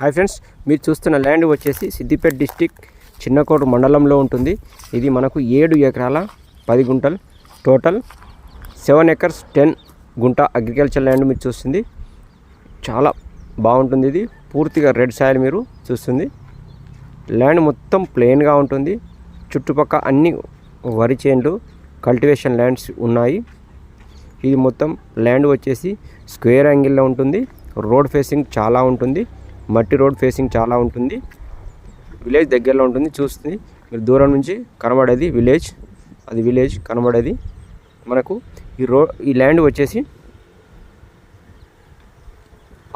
Hi friends, మీరు చూస్తున్న land వచ్చేసి సిద్దిపేట డిస్టిక్ చిన్నకోట మండలంలో ఉంటుంది. ఇది మనకు 7 ఎకరాల 10 గుంటలు టోటల్ 7 acres 10 గుంట అగ్రికల్చర్ ల్యాండ్ మీరు చూస్తుంది. చాలా బాగుంటుంది. ఇది పూర్తిగా రెడ్ సాయిల్ మీరు చూస్తుంది. ల్యాండ్ మొత్తం ప్లెయిన్గా ఉంటుంది. చుట్టుపక్కల అన్ని వరి చేన్లు కల్టివేషన్ ల్యాండ్స్ ఉన్నాయి. ఇది మొత్తం ల్యాండ్ వచ్చేసి స్క్వేర్ యాంగిల్లో ఉంటుంది. రోడ్ ఫేసింగ్ చాలా ఉంటుంది. మట్టి రోడ్ ఫేసింగ్ చాలా ఉంటుంది. విలేజ్ దగ్గరలో ఉంటుంది. చూస్తుంది మీరు దూరం నుంచి కనబడేది విలేజ్, అది విలేజ్ కనబడేది మనకు. ఈ ల్యాండ్ వచ్చేసి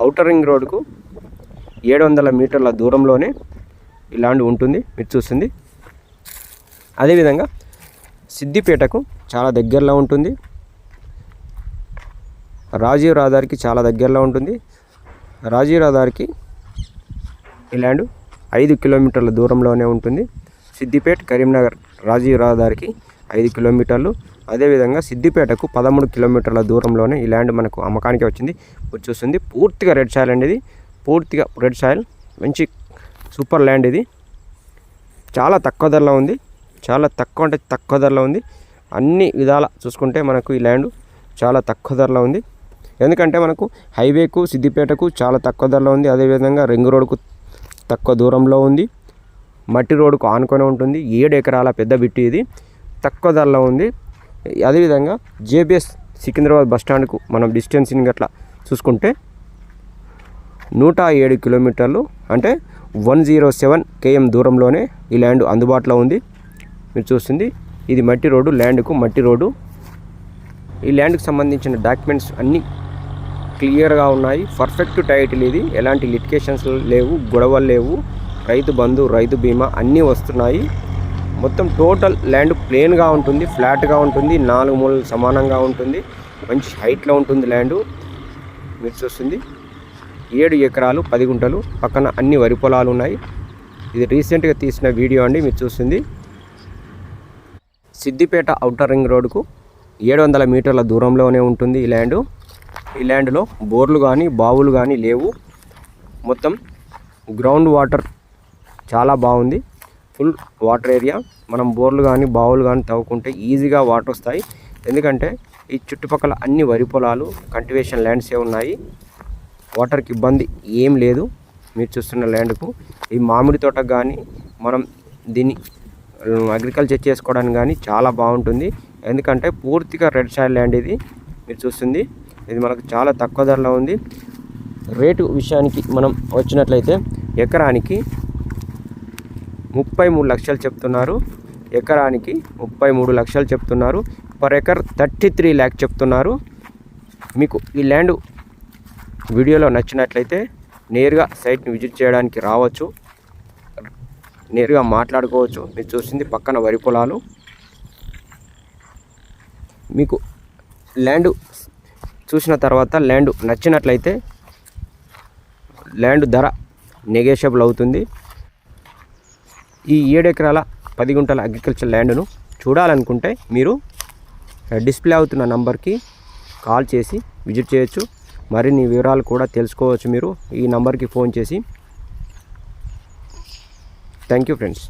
ఔటర్ రింగ్ రోడ్కు 700 మీటర్ల దూరంలోనే ఈ ల్యాండ్ ఉంటుంది మీరు చూస్తుంది. అదేవిధంగా సిద్దిపేటకు చాలా దగ్గరలో ఉంటుంది. రాజీవ్ రహదారికి చాలా దగ్గరలో ఉంటుంది. రాజీవ్ రహదారికి ఈ ల్యాండ్ 5 కిలోమీటర్ల దూరంలోనే ఉంటుంది. సిద్దిపేట కరీంనగర్ రాజీవ్ రహదారికి 5 కిలోమీటర్లు. అదేవిధంగా సిద్దిపేటకు 13 కిలోమీటర్ల దూరంలోనే ఈ ల్యాండ్ మనకు అమ్మకానికి వచ్చింది. చూస్తుంది పూర్తిగా రెడ్ సాయిల్ అండి. ఇది పూర్తిగా రెడ్ సాయిల్, మంచి సూపర్ ల్యాండ్. ఇది చాలా తక్కువ ధరలో ఉంది. చాలా తక్కువ అంటే తక్కువ ధరలో ఉంది. అన్ని విధాల చూసుకుంటే మనకు ఈ ల్యాండ్ చాలా తక్కువ ధరలో ఉంది. ఎందుకంటే మనకు హైవేకు సిద్దిపేటకు చాలా తక్కువ ధరలో ఉంది. అదేవిధంగా రింగ్ రోడ్కు తక్కువ దూరంలో ఉంది. మట్టి రోడ్డుకు ఆనుకొని ఉంటుంది. 7 ఎకరాల పెద్ద బిట్టి. ఇది తక్కువ ధరలో ఉంది. అదేవిధంగా జేబీఎస్ సికింద్రాబాద్ బస్టాండ్కు మనం డిస్టెన్సింగ్ అట్లా చూసుకుంటే 107 కిలోమీటర్లు అంటే 107 km దూరంలోనే ఈ ల్యాండ్ అందుబాటులో ఉంది మీరు చూస్తుంది. ఇది మట్టి రోడ్డు, ల్యాండ్కు మట్టి రోడ్డు. ఈ ల్యాండ్కి సంబంధించిన డాక్యుమెంట్స్ అన్నీ క్లియర్గా ఉన్నాయి. Perfect title. ఇది ఎలాంటి లిటికేషన్స్ లేవు, గొడవలు లేవు. రైతు బంధు, రైతు బీమా అన్నీ వస్తున్నాయి. మొత్తం టోటల్ ల్యాండ్ ప్లెయిన్గా ఉంటుంది, ఫ్లాట్గా ఉంటుంది. 4 మూలలు సమానంగా ఉంటుంది. మంచి హైట్లో ఉంటుంది ల్యాండ్ మీరు చూస్తుంది. 7 ఎకరాలు 10 గుంటలు. పక్కన అన్ని వరి పొలాలు ఉన్నాయి. ఇది రీసెంట్గా తీసిన వీడియో అండి మీరు చూస్తుంది. సిద్దిపేట ఔటర్ రింగ్ రోడ్డుకు 700 మీటర్ల దూరంలోనే ఉంటుంది ఈ ల్యాండ్. ఈ ల్యాండ్లో బోర్లు కానీ బావులు కానీ లేవు. మొత్తం గ్రౌండ్ వాటర్ చాలా బాగుంది. Full water area. మనం బోర్లు కానీ బావులు కానీ తవ్వుకుంటే ఈజీగా వాటర్ వస్తాయి. ఎందుకంటే ఈ చుట్టుపక్కల అన్ని వరి పొలాలు కల్టివేషన్ ల్యాండ్సే ఉన్నాయి. వాటర్కి ఇబ్బంది ఏం లేదు మీరు చూస్తున్న ల్యాండ్కు. ఈ మామిడి తోటకు కానీ మనం దీన్ని అగ్రికల్చర్ చేసుకోవడానికి కానీ చాలా బాగుంటుంది. ఎందుకంటే పూర్తిగా రెడ్ సాయిల్ ల్యాండ్ ఇది మీరు చూస్తుంది. ఇది మనకు చాలా తక్కువ ధరలో ఉంది. రేటు విషయానికి మనం వచ్చినట్లయితే ఎకరానికి 33 లక్షలు చెప్తున్నారు. ఎకరానికి 33 లక్షలు చెప్తున్నారు. పర్ ఎకర్ 33 lakh చెప్తున్నారు. మీకు ఈ ల్యాండ్ వీడియోలో నచ్చినట్లయితే నేరుగా సైట్ని విజిట్ చేయడానికి రావచ్చు, నేరుగా మాట్లాడుకోవచ్చు. మీరు చూసింది పక్కన వరి పొలాలు. మీకు ల్యాండ్ చూసిన తర్వాత ల్యాండ్ నచ్చినట్లయితే ల్యాండ్ ధర నెగోషియబుల్ అవుతుంది. ఈ 7 ఎకరాల 10 గుంటల అగ్రికల్చర్ ల్యాండ్ను చూడాలనుకుంటే మీరు డిస్ప్లే అవుతున్న నంబర్కి కాల్ చేసి విజిట్ చేయొచ్చు. మరిన్ని వివరాలు కూడా తెలుసుకోవచ్చు మీరు ఈ నంబర్కి ఫోన్ చేసి. Thank you friends.